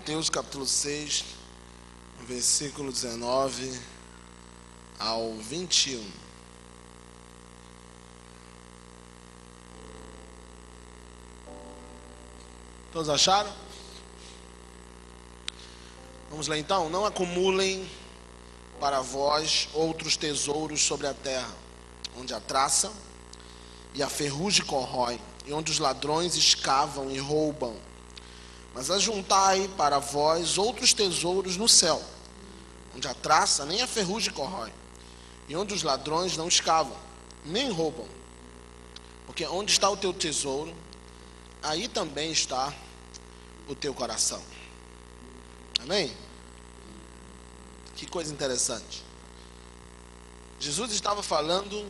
Mateus capítulo 6, versículo 19 ao 21. Todos acharam? Vamos lá então. Não acumulem para vós outros tesouros sobre a terra, onde a traça e a ferrugem corrói, e onde os ladrões escavam e roubam. Mas ajuntai para vós outros tesouros no céu, onde a traça nem a ferrugem corrói, e onde os ladrões não escavam, nem roubam. Porque onde está o teu tesouro, aí também está o teu coração. Amém? Que coisa interessante. Jesus estava falando,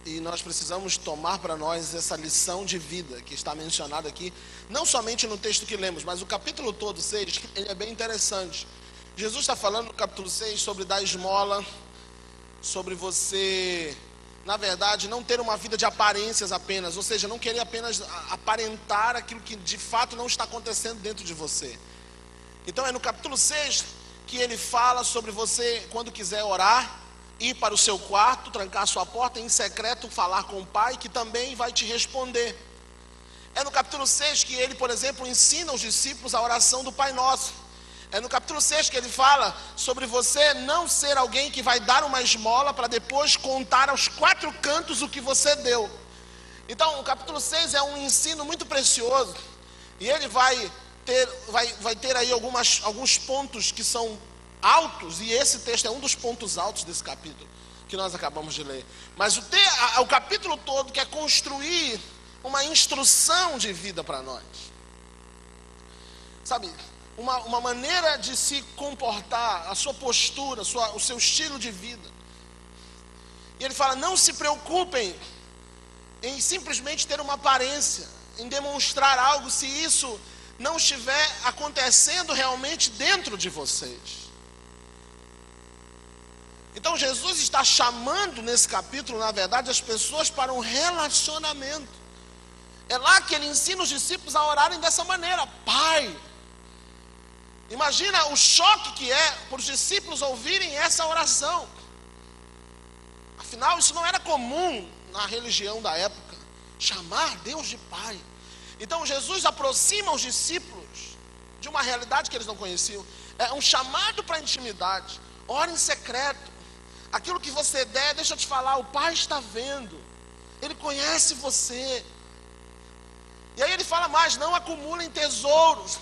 e nós precisamos tomar para nós essa lição de vida que está mencionada aqui, não somente no texto que lemos, mas o capítulo todo 6, ele é bem interessante. Jesus está falando no capítulo 6 sobre dar esmola, sobre você, na verdade, não ter uma vida de aparências apenas, ou seja, não querer apenas aparentar aquilo que de fato não está acontecendo dentro de você. Então é no capítulo 6 que ele fala sobre você, quando quiser orar, ir para o seu quarto, trancar a sua porta, em secreto falar com o Pai, que também vai te responder. É no capítulo 6 que ele, por exemplo, ensina os discípulos a oração do Pai Nosso. É no capítulo 6 que ele fala sobre você não ser alguém que vai dar uma esmola para depois contar aos quatro cantos o que você deu. Então o capítulo 6 é um ensino muito precioso, e ele vai ter aí alguns pontos que são altos, e esse texto é um dos pontos altos desse capítulo que nós acabamos de ler. Mas o capítulo todo quer construir uma instrução de vida para nós, sabe, uma maneira de se comportar, a sua postura, o seu estilo de vida. E ele fala: não se preocupem em simplesmente ter uma aparência, em demonstrar algo, se isso não estiver acontecendo realmente dentro de vocês. Então Jesus está chamando nesse capítulo, na verdade, as pessoas para um relacionamento. É lá que ele ensina os discípulos a orarem dessa maneira: Pai. Imagina o choque que é para os discípulos ouvirem essa oração. Afinal, isso não era comum na religião da época, chamar Deus de Pai. Então Jesus aproxima os discípulos de uma realidade que eles não conheciam. É um chamado para a intimidade. Ora em secreto. Aquilo que você der, deixa eu te falar, o Pai está vendo. Ele conhece você. E aí ele fala mais: não acumulem tesouros.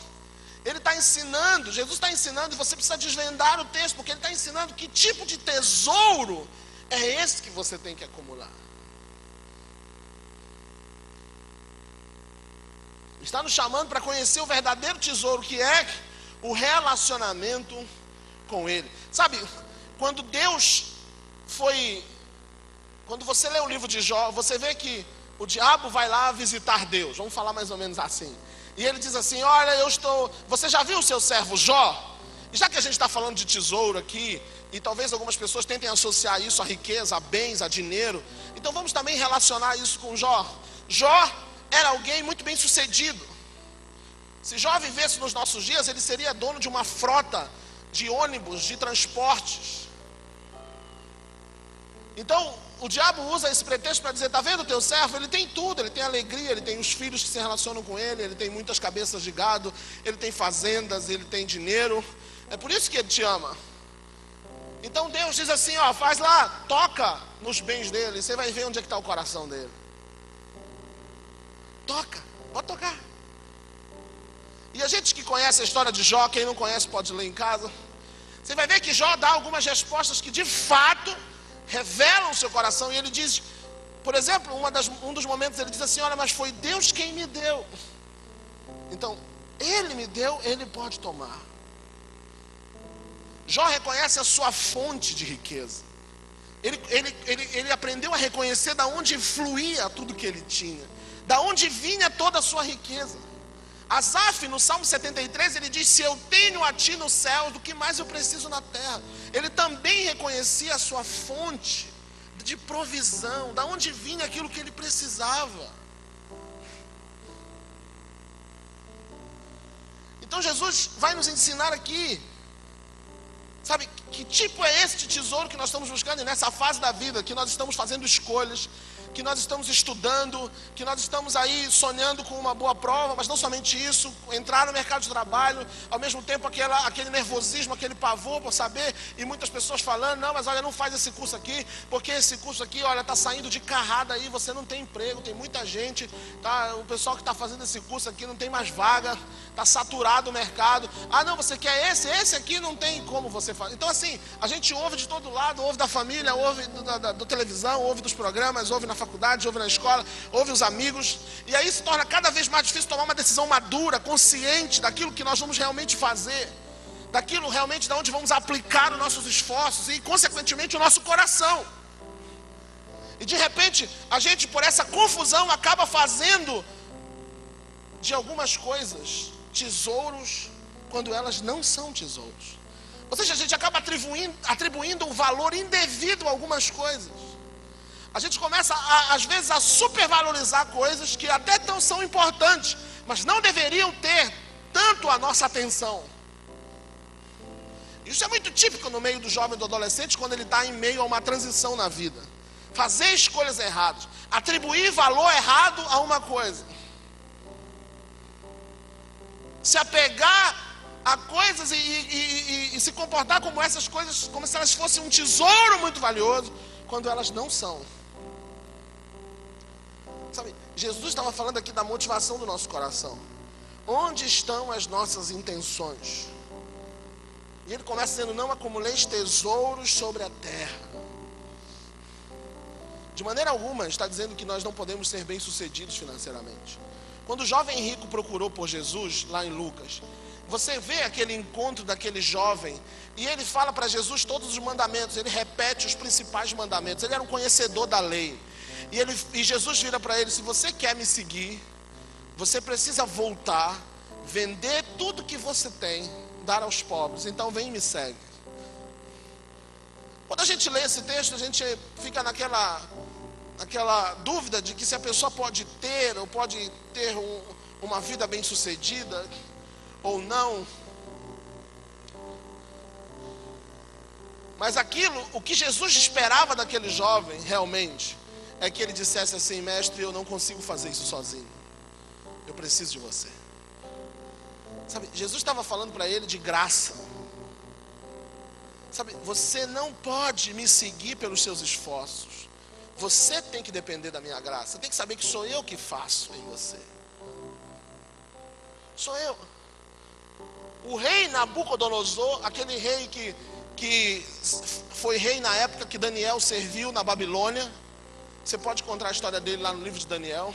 Ele está ensinando, Jesus está ensinando, e você precisa desvendar o texto, porque ele está ensinando que tipo de tesouro é esse que você tem que acumular. Está nos chamando para conhecer o verdadeiro tesouro, que é o relacionamento com Ele. Sabe, quando você lê o livro de Jó, você vê que o diabo vai lá visitar Deus, vamos falar mais ou menos assim. E ele diz assim: olha, você já viu o seu servo Jó? E já que a gente está falando de tesouro aqui, e talvez algumas pessoas tentem associar isso a riqueza, a bens, a dinheiro, então vamos também relacionar isso com Jó. Jó era alguém muito bem sucedido. Se Jó vivesse nos nossos dias, ele seria dono de uma frota de ônibus, de transportes. Então o diabo usa esse pretexto para dizer: está vendo o teu servo? Ele tem tudo, ele tem alegria, ele tem os filhos que se relacionam com ele, ele tem muitas cabeças de gado, ele tem fazendas, ele tem dinheiro. É por isso que ele te ama. Então Deus diz assim: ó, faz lá, toca nos bens dele, você vai ver onde é que está o coração dele. Toca, pode tocar. E a gente que conhece a história de Jó, quem não conhece pode ler em casa, você vai ver que Jó dá algumas respostas que de fato revelam o seu coração. E ele diz, por exemplo, um dos momentos ele diz assim: olha, mas foi Deus quem me deu, então Ele me deu, Ele pode tomar. Jó reconhece a sua fonte de riqueza. Ele aprendeu a reconhecer da onde fluía tudo que ele tinha, da onde vinha toda a sua riqueza. Asaf, no Salmo 73, ele diz: se eu tenho a ti no céu, do que mais eu preciso na terra? Ele também reconhecia a sua fonte de provisão, da onde vinha aquilo que ele precisava. Então Jesus vai nos ensinar aqui, sabe, que tipo é este tesouro que nós estamos buscando? E nessa fase da vida, que nós estamos fazendo escolhas, que nós estamos estudando, que nós estamos aí sonhando com uma boa prova, mas não somente isso, entrar no mercado de trabalho, ao mesmo tempo aquele nervosismo, aquele pavor por saber, e muitas pessoas falando, não, mas olha, não faz esse curso aqui, porque esse curso aqui, olha, está saindo de carrada aí, você não tem emprego, tem muita gente, tá? O pessoal que está fazendo esse curso aqui não tem mais vaga, está saturado o mercado. Ah, não, você quer esse aqui não tem como você fazer. Então assim, a gente ouve de todo lado, ouve da família, ouve da televisão, ouve dos programas, ouve na faculdade, ouve na escola, ouve os amigos, e aí se torna cada vez mais difícil tomar uma decisão madura, consciente daquilo que nós vamos realmente fazer, daquilo realmente de onde vamos aplicar os nossos esforços e consequentemente o nosso coração. E de repente a gente, por essa confusão, acaba fazendo de algumas coisas tesouros quando elas não são tesouros. Ou seja, a gente acaba atribuindo um valor indevido a algumas coisas. A gente começa, às vezes, a supervalorizar coisas que até são importantes, mas não deveriam ter tanto a nossa atenção. Isso é muito típico no meio do jovem e do adolescente, quando ele está em meio a uma transição na vida. Fazer escolhas erradas, atribuir valor errado a uma coisa, se apegar a coisas e se comportar como essas coisas, como se elas fossem um tesouro muito valioso, quando elas não são. Sabe, Jesus estava falando aqui da motivação do nosso coração. Onde estão as nossas intenções? E ele começa dizendo, não acumuleis tesouros sobre a terra. De maneira alguma está dizendo que nós não podemos ser bem-sucedidos financeiramente. Quando o jovem rico procurou por Jesus, lá em Lucas, você vê aquele encontro daquele jovem, e ele fala para Jesus todos os mandamentos, ele repete os principais mandamentos, ele era um conhecedor da lei. E Jesus vira para ele, se você quer me seguir, você precisa voltar, vender tudo que você tem, dar aos pobres, então vem e me segue. Quando a gente lê esse texto, a gente fica naquela dúvida de que se a pessoa pode ter, ou pode ter uma vida bem sucedida, ou não. Mas o que Jesus esperava daquele jovem, realmente, é que ele dissesse assim, mestre, eu não consigo fazer isso sozinho, eu preciso de você. Sabe, Jesus estava falando para ele de graça. Sabe, você não pode me seguir pelos seus esforços, você tem que depender da minha graça, você tem que saber que sou eu que faço em você. Sou eu. O rei Nabucodonosor, aquele rei que foi rei na época que Daniel serviu na Babilônia, você pode encontrar a história dele lá no livro de Daniel.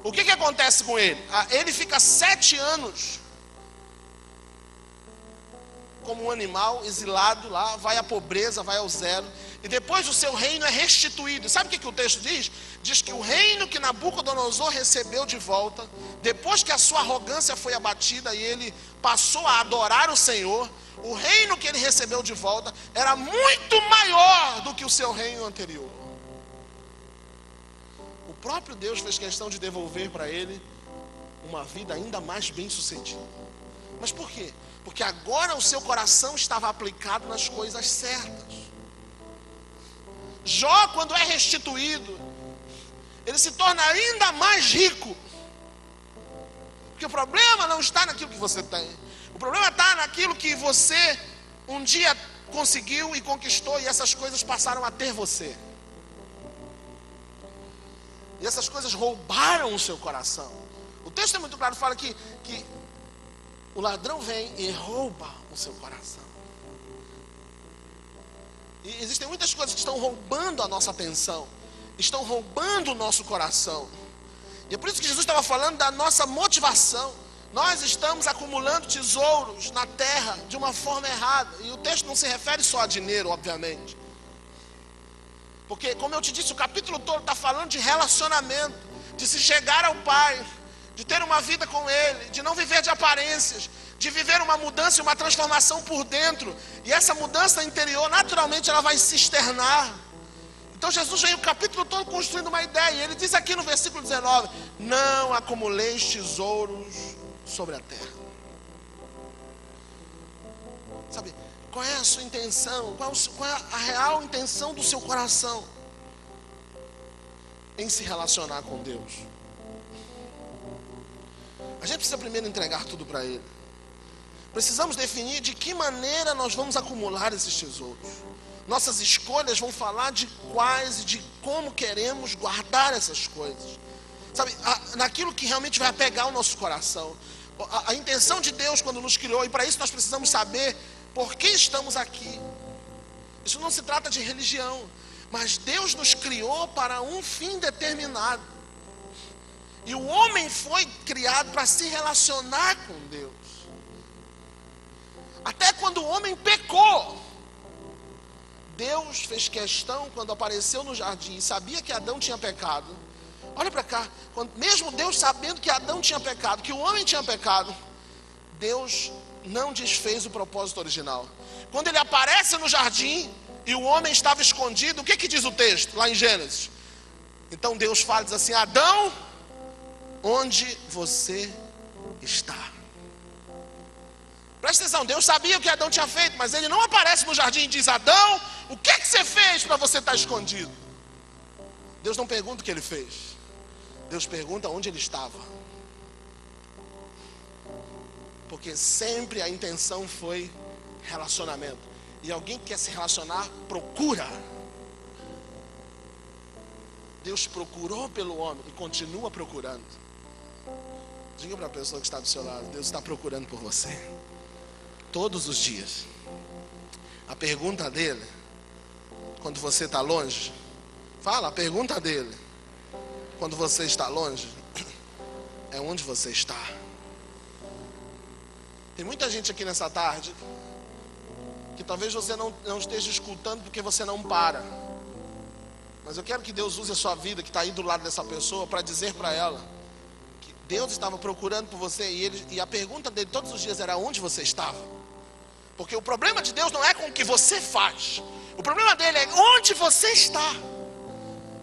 O que acontece com ele? Ele fica 7 anos como um animal, exilado lá, vai à pobreza, vai ao zero, e depois o seu reino é restituído. E sabe o que o texto diz? Diz que o reino que Nabucodonosor recebeu de volta, depois que a sua arrogância foi abatida e ele passou a adorar o Senhor, o reino que ele recebeu de volta era muito maior do que o seu reino anterior. O próprio Deus fez questão de devolver para ele uma vida ainda mais bem sucedida. Mas por quê? Porque agora o seu coração estava aplicado nas coisas certas. Jó, quando é restituído, ele se torna ainda mais rico. Porque o problema não está naquilo que você tem. O problema está naquilo que você um dia conseguiu e conquistou, e essas coisas passaram a ter você. E essas coisas roubaram o seu coração. O texto é muito claro, fala que o ladrão vem e rouba o seu coração. E existem muitas coisas que estão roubando a nossa atenção, estão roubando o nosso coração. E é por isso que Jesus estava falando da nossa motivação. Nós estamos acumulando tesouros na terra de uma forma errada. E o texto não se refere só a dinheiro, obviamente. Porque, como eu te disse, o capítulo todo está falando de relacionamento, de se chegar ao Pai, de ter uma vida com Ele, de não viver de aparências, de viver uma mudança e uma transformação por dentro. E essa mudança interior, naturalmente, ela vai se externar. Então Jesus vem o capítulo todo construindo uma ideia. E ele diz aqui no versículo 19, não acumuleis tesouros sobre a terra. Sabe, qual é a sua intenção? Qual é a real intenção do seu coração em se relacionar com Deus? A gente precisa primeiro entregar tudo para Ele. Precisamos definir de que maneira nós vamos acumular esses tesouros. Nossas escolhas vão falar de quais e de como queremos guardar essas coisas. Sabe, naquilo que realmente vai apegar o nosso coração. A intenção de Deus quando nos criou, e para isso nós precisamos saber por que estamos aqui. Isso não se trata de religião, mas Deus nos criou para um fim determinado. E o homem foi criado para se relacionar com Deus. Até quando o homem pecou, Deus fez questão, quando apareceu no jardim e sabia que Adão tinha pecado. Olha para cá, mesmo Deus sabendo que Adão tinha pecado, que o homem tinha pecado, Deus não desfez o propósito original. Quando ele aparece no jardim e o homem estava escondido, o que diz o texto lá em Gênesis? Então Deus fala, diz assim: Adão, onde você está? Presta atenção, Deus sabia o que Adão tinha feito, mas ele não aparece no jardim e diz: Adão, o que você fez para você estar escondido? Deus não pergunta o que ele fez, Deus pergunta onde ele estava. Porque sempre a intenção foi relacionamento. E alguém que quer se relacionar, procura. Deus procurou pelo homem e continua procurando. Diga para a pessoa que está do seu lado: Deus está procurando por você todos os dias. A pergunta dele, quando você está longe, a pergunta dele, quando você está longe, é onde você está. Tem muita gente aqui nessa tarde que talvez você não esteja escutando porque você não para. Mas eu quero que Deus use a sua vida, que está aí do lado dessa pessoa, para dizer para ela que Deus estava procurando por você e a pergunta dele todos os dias era: onde você estava? Porque o problema de Deus não é com o que você faz, o problema dele é onde você está.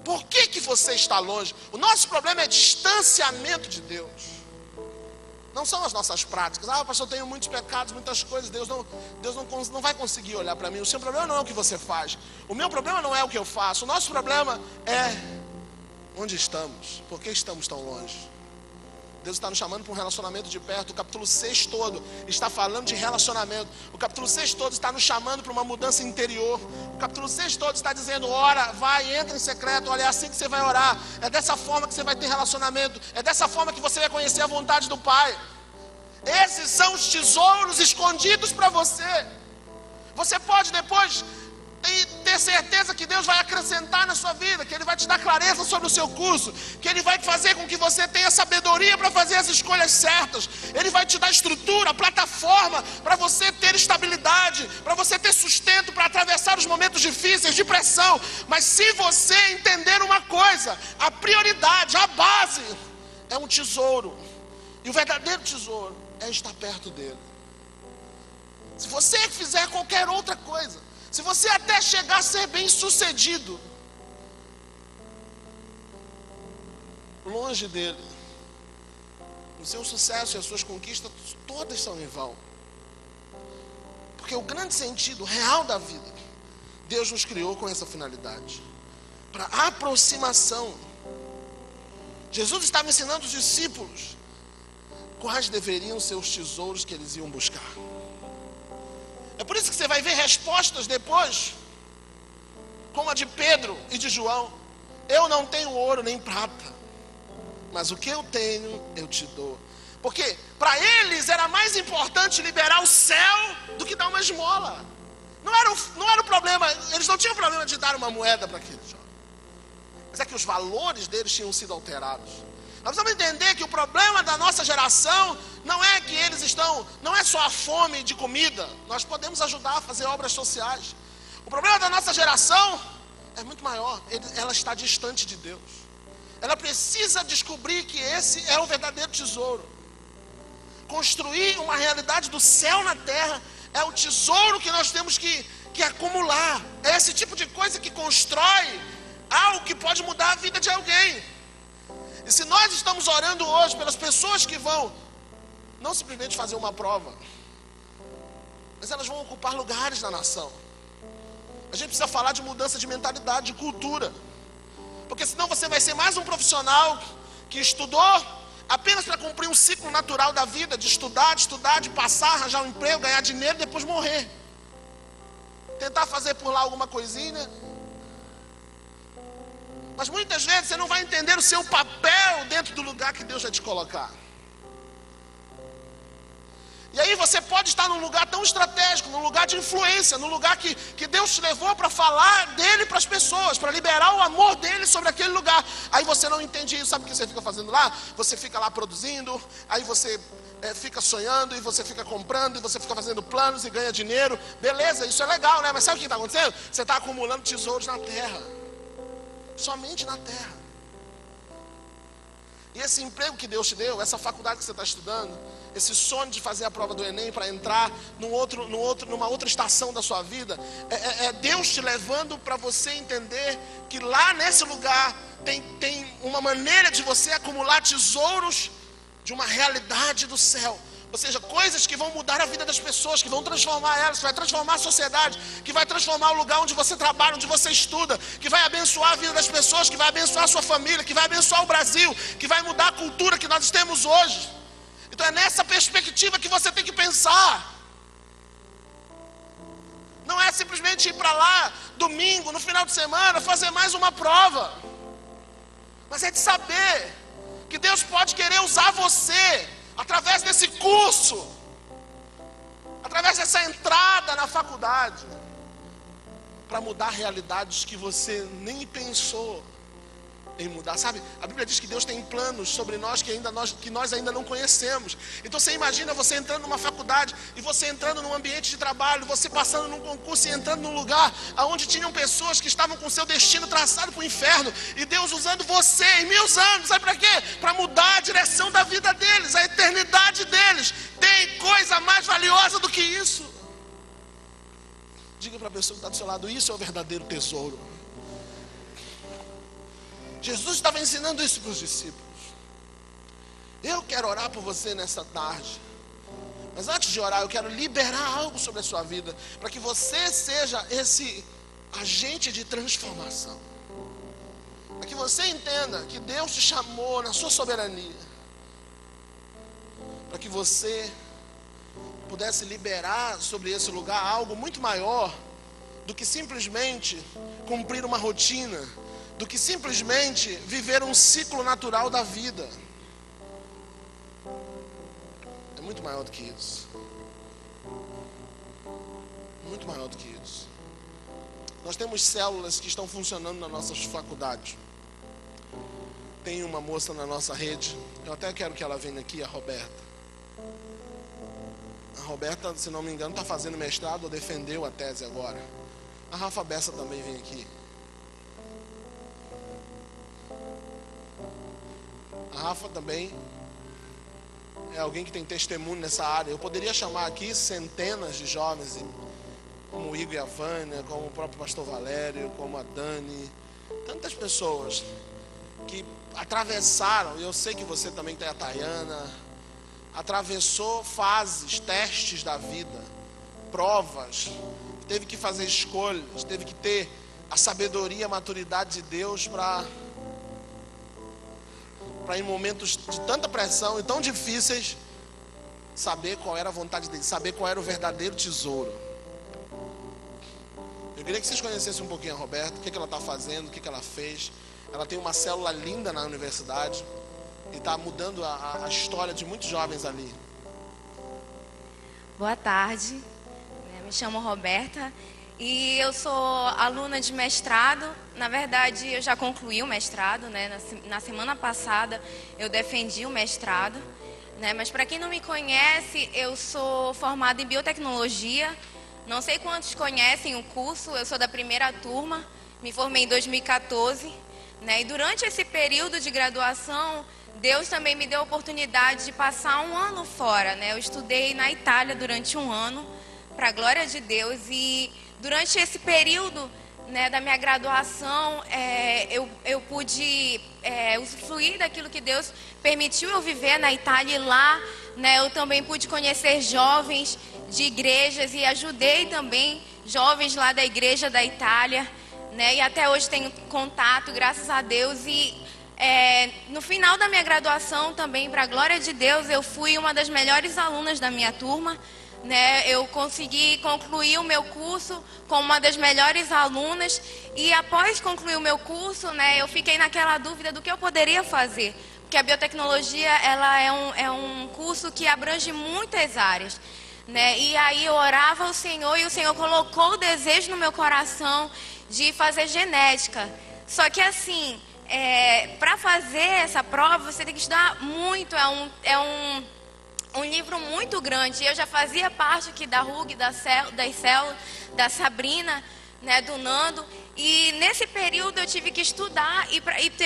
Por que você está longe? O nosso problema é distanciamento de Deus. Não são as nossas práticas. Pastor, eu tenho muitos pecados, muitas coisas, Deus não vai conseguir olhar para mim. O seu problema não é o que você faz, o meu problema não é o que eu faço. O nosso problema é onde estamos. Por que estamos tão longe? Deus está nos chamando para um relacionamento de perto. O capítulo 6 todo está falando de relacionamento. O capítulo 6 todo está nos chamando para uma mudança interior. O capítulo 6 todo está dizendo: ora, vai, entra em secreto. Olha, é assim que você vai orar. É dessa forma que você vai ter relacionamento. É dessa forma que você vai conhecer a vontade do Pai. Esses são os tesouros escondidos para você. Você pode depois ter certeza que Deus vai acrescentar na sua vida, que Ele vai te dar clareza sobre o seu curso, que Ele vai fazer com que você tenha sabedoria para fazer as escolhas certas. Ele vai te dar estrutura, plataforma para você ter estabilidade, para você ter sustento para atravessar os momentos difíceis de pressão. Mas se você entender uma coisa, a prioridade, a base é um tesouro, e o verdadeiro tesouro é estar perto dele. Se você fizer qualquer outra coisa, se você até chegar a ser bem sucedido, longe dele, o seu sucesso e as suas conquistas todas são em vão. Porque o grande sentido real da vida, Deus nos criou com essa finalidade, para aproximação. Jesus estava ensinando os discípulos quais deveriam ser os tesouros que eles iam buscar. É por isso que você vai ver respostas depois, como a de Pedro e de João: eu não tenho ouro nem prata, mas o que eu tenho eu te dou. Porque para eles era mais importante liberar o céu do que dar uma esmola. Não era o problema, eles não tinham problema de dar uma moeda para aqueles jovens, mas é que os valores deles tinham sido alterados. Nós vamos entender que o problema da nossa geração não é que não é só a fome de comida. Nós podemos ajudar a fazer obras sociais. O problema da nossa geração é muito maior. Ela está distante de Deus. Ela precisa descobrir que esse é o verdadeiro tesouro. Construir uma realidade do céu na terra é o tesouro que nós temos que acumular. É esse tipo de coisa que constrói algo que pode mudar a vida de alguém. E se nós estamos orando hoje pelas pessoas que vão, não simplesmente fazer uma prova, mas elas vão ocupar lugares na nação. A gente precisa falar de mudança de mentalidade, de cultura, porque senão você vai ser mais um profissional que estudou apenas para cumprir um ciclo natural da vida, de estudar, de passar, arranjar um emprego, ganhar dinheiro e depois morrer. Tentar fazer por lá alguma coisinha. Mas muitas vezes você não vai entender o seu papel dentro do lugar que Deus vai te colocar. E aí você pode estar num lugar tão estratégico, num lugar de influência, num lugar que Deus te levou para falar dele para as pessoas, para liberar o amor dele sobre aquele lugar. Aí você não entende isso, sabe o que você fica fazendo lá? Você fica lá produzindo, aí você fica sonhando, e você fica comprando, e você fica fazendo planos e ganha dinheiro. Beleza, isso é legal, né? Mas sabe o que está acontecendo? Você está acumulando tesouros na terra. Somente na terra. E esse emprego que Deus te deu, essa faculdade que você está estudando, esse sonho de fazer a prova do Enem para entrar numa outra estação da sua vida, é Deus te levando para você entender que lá nesse lugar tem uma maneira de você acumular tesouros de uma realidade do céu. Ou seja, coisas que vão mudar a vida das pessoas, que vão transformar elas, que vai transformar a sociedade, que vai transformar o lugar onde você trabalha, onde você estuda, que vai abençoar a vida das pessoas, que vai abençoar a sua família, que vai abençoar o Brasil, que vai mudar a cultura que nós temos hoje. Então é nessa perspectiva que você tem que pensar. Não é simplesmente ir para lá, domingo, no final de semana, fazer mais uma prova. Mas é de saber que Deus pode querer usar você através desse curso, através dessa entrada na faculdade, para mudar realidades que você nem pensou em mudar, sabe? A Bíblia diz que Deus tem planos sobre nós que nós ainda não conhecemos. Então você imagina você entrando numa faculdade, e você entrando num ambiente de trabalho, você passando num concurso e entrando num lugar onde tinham pessoas que estavam com seu destino traçado para o inferno, e Deus usando você em 1000 anos, sabe para quê? Para mudar a direção da vida deles, a eternidade deles. Tem coisa mais valiosa do que isso. Diga para a pessoa que está do seu lado, isso é o verdadeiro tesouro. Jesus estava ensinando isso para os discípulos. Eu quero orar por você nessa tarde. Mas antes de orar, eu quero liberar algo sobre a sua vida, para que você seja esse agente de transformação. Para que você entenda que Deus te chamou na sua soberania, para que você pudesse liberar sobre esse lugar algo muito maior do que simplesmente cumprir uma rotina, do que simplesmente viver um ciclo natural da vida. É muito maior do que isso. Muito maior do que isso. Nós temos células que estão funcionando nas nossas faculdades. Tem uma moça na nossa rede, eu até quero que ela venha aqui, a Roberta. A Roberta, se não me engano, está fazendo mestrado ou defendeu a tese agora. A Rafa Bessa também vem aqui. A Rafa também é alguém que tem testemunho nessa área. Eu poderia chamar aqui centenas de jovens, como o Igor e a Vânia, como o próprio pastor Valério, como a Dani. Tantas pessoas que atravessaram, e eu sei que você também tem a Tayana, atravessou fases, testes da vida, provas, teve que fazer escolhas, teve que ter a sabedoria, a maturidade de Deus para em momentos de tanta pressão e tão difíceis, saber qual era a vontade dele, saber qual era o verdadeiro tesouro. Eu queria que vocês conhecessem um pouquinho a Roberta, o que ela está fazendo, o que ela fez. Ela tem uma célula linda na universidade e está mudando a história de muitos jovens ali. Boa tarde, me chamo Roberta e eu sou aluna de mestrado. Na verdade, eu já concluí o mestrado, né? Na semana passada eu defendi o mestrado, né? Mas para quem não me conhece, eu sou formada em biotecnologia. Não sei quantos conhecem o curso, eu sou da primeira turma, me formei em 2014, né? E durante esse período de graduação, Deus também me deu a oportunidade de passar um ano fora, né? Eu estudei na Itália durante um ano, para a glória de Deus, e durante esse período, né, da minha graduação, eu pude usufruir daquilo que Deus permitiu eu viver na Itália, e lá, né, eu também pude conhecer jovens de igrejas e ajudei também jovens lá da igreja da Itália, né? E até hoje tenho contato, graças a Deus. E no final da minha graduação também, para a glória de Deus, eu fui uma das melhores alunas da minha turma, né? Eu consegui concluir o meu curso como uma das melhores alunas. E após concluir o meu curso, né, eu fiquei naquela dúvida do que eu poderia fazer. Porque a biotecnologia, ela é um curso que abrange muitas áreas, né? E aí eu orava ao Senhor e o Senhor colocou o desejo no meu coração de fazer genética. Só que assim, para fazer essa prova, você tem que estudar muito, um livro muito grande. Eu já fazia parte aqui da RUG, das células, da Sabrina, né, do Nando. E nesse período eu tive que estudar. E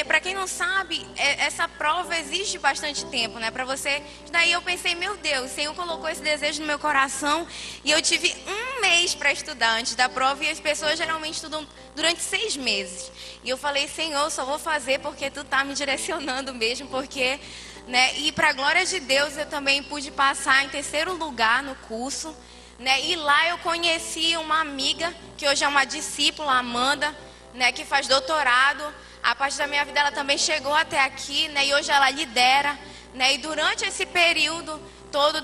para quem não sabe, essa prova exige bastante tempo, né, para você. Daí eu pensei, meu Deus, o Senhor colocou esse desejo no meu coração. E eu tive 1 mês para estudar antes da prova. E as pessoas geralmente estudam durante 6 meses. E eu falei, Senhor, só vou fazer porque Tu tá me direcionando mesmo, porque... né? E para a glória de Deus eu também pude passar em 3º lugar no curso, né? E lá eu conheci uma amiga que hoje é uma discípula, Amanda, né? Que faz doutorado. A parte da minha vida ela também chegou até aqui, né? E hoje ela lidera, né? E durante esse período todo,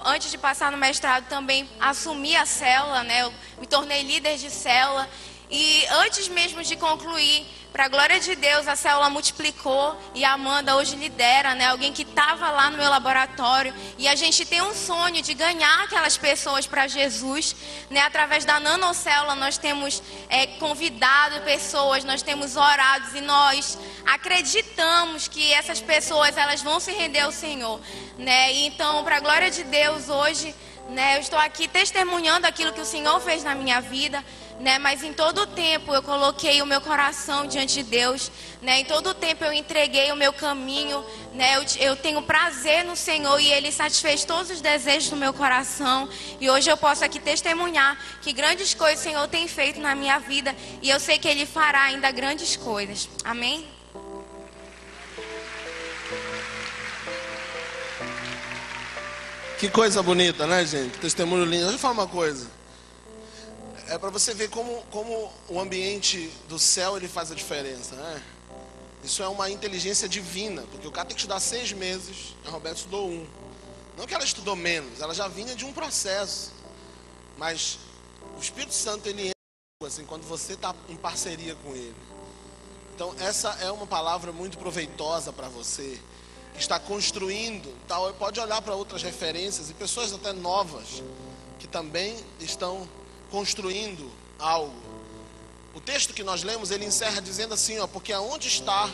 antes de passar no mestrado, também assumi a célula, né? Eu me tornei líder de célula. E antes mesmo de concluir, para a glória de Deus, a célula multiplicou e a Amanda hoje lidera, né? Alguém que estava lá no meu laboratório. E a gente tem um sonho de ganhar aquelas pessoas para Jesus, né? Através da nanocélula nós temos convidado pessoas, nós temos orado e nós acreditamos que essas pessoas elas vão se render ao Senhor, né? E então, para a glória de Deus, hoje, né? Eu estou aqui testemunhando aquilo que o Senhor fez na minha vida, né? Mas em todo o tempo eu coloquei o meu coração diante de Deus, né? Em todo o tempo eu entreguei o meu caminho, né? Eu tenho prazer no Senhor e Ele satisfez todos os desejos do meu coração. E hoje eu posso aqui testemunhar que grandes coisas o Senhor tem feito na minha vida e eu sei que Ele fará ainda grandes coisas. Amém? Que coisa bonita, né, gente? Testemunho lindo. Deixa eu falar uma coisa. É para você ver como o ambiente do céu ele faz a diferença, né? Isso é uma inteligência divina, porque o cara tem que estudar 6 meses, a Roberta estudou 1. Não que ela estudou menos, ela já vinha de um processo. Mas o Espírito Santo ele entra assim quando você está em parceria com ele. Então essa é uma palavra muito proveitosa para você que está construindo, tal. Pode olhar para outras referências e pessoas até novas que também estão construindo algo. O texto que nós lemos, ele encerra dizendo assim, ó, porque aonde está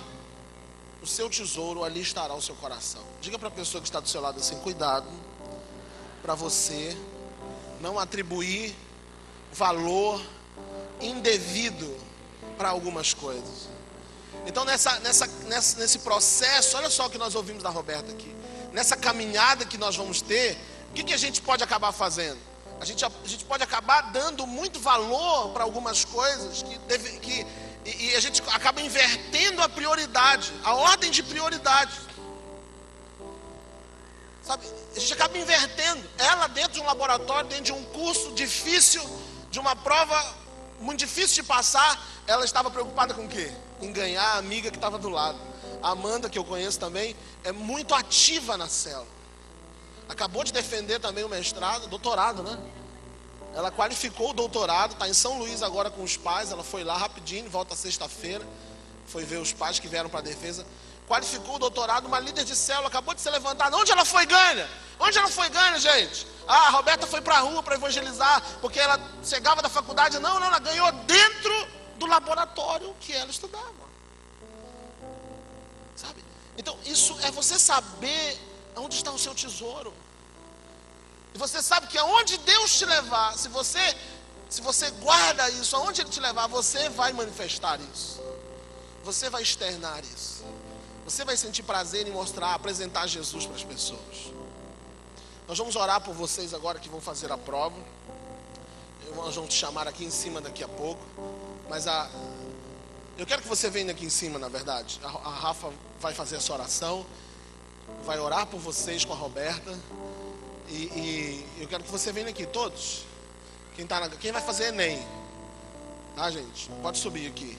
o seu tesouro, ali estará o seu coração. Diga para a pessoa que está do seu lado assim, cuidado para você não atribuir valor indevido para algumas coisas. Então nesse processo, olha só o que nós ouvimos da Roberta aqui. Nessa caminhada que nós vamos ter, o que a gente pode acabar fazendo? A gente pode acabar dando muito valor para algumas coisas e a gente acaba invertendo a prioridade, a ordem de prioridade. Sabe? A gente acaba invertendo. Ela dentro de um laboratório, dentro de um curso difícil, de uma prova muito difícil de passar, ela estava preocupada com o quê? Em ganhar a amiga que estava do lado. A Amanda, que eu conheço também, é muito ativa na célula. Acabou de defender também o mestrado, doutorado, né? Ela qualificou o doutorado, está em São Luís agora com os pais. Ela foi lá rapidinho, volta sexta-feira. Foi ver os pais que vieram para a defesa. Qualificou o doutorado, uma líder de célula, acabou de ser levantada. Onde ela foi ganha? Onde ela foi ganha, gente? Ah, a Roberta foi para a rua para evangelizar, porque ela chegava da faculdade. Não, ela ganhou dentro do laboratório que ela estudava. Sabe? Então, isso é você saber onde está o seu tesouro. E você sabe que aonde Deus te levar, se você guarda isso, aonde Ele te levar, você vai manifestar isso. Você vai externar isso. Você vai sentir prazer em mostrar, apresentar Jesus para as pessoas. Nós vamos orar por vocês agora que vão fazer a prova. Nós vamos te chamar aqui em cima daqui a pouco. Mas eu quero que você venha aqui em cima, na verdade. A Rafa vai fazer essa oração. Vai orar por vocês com a Roberta. E eu quero que você venha aqui, todos. Quem vai fazer Enem? Tá, gente? Pode subir aqui.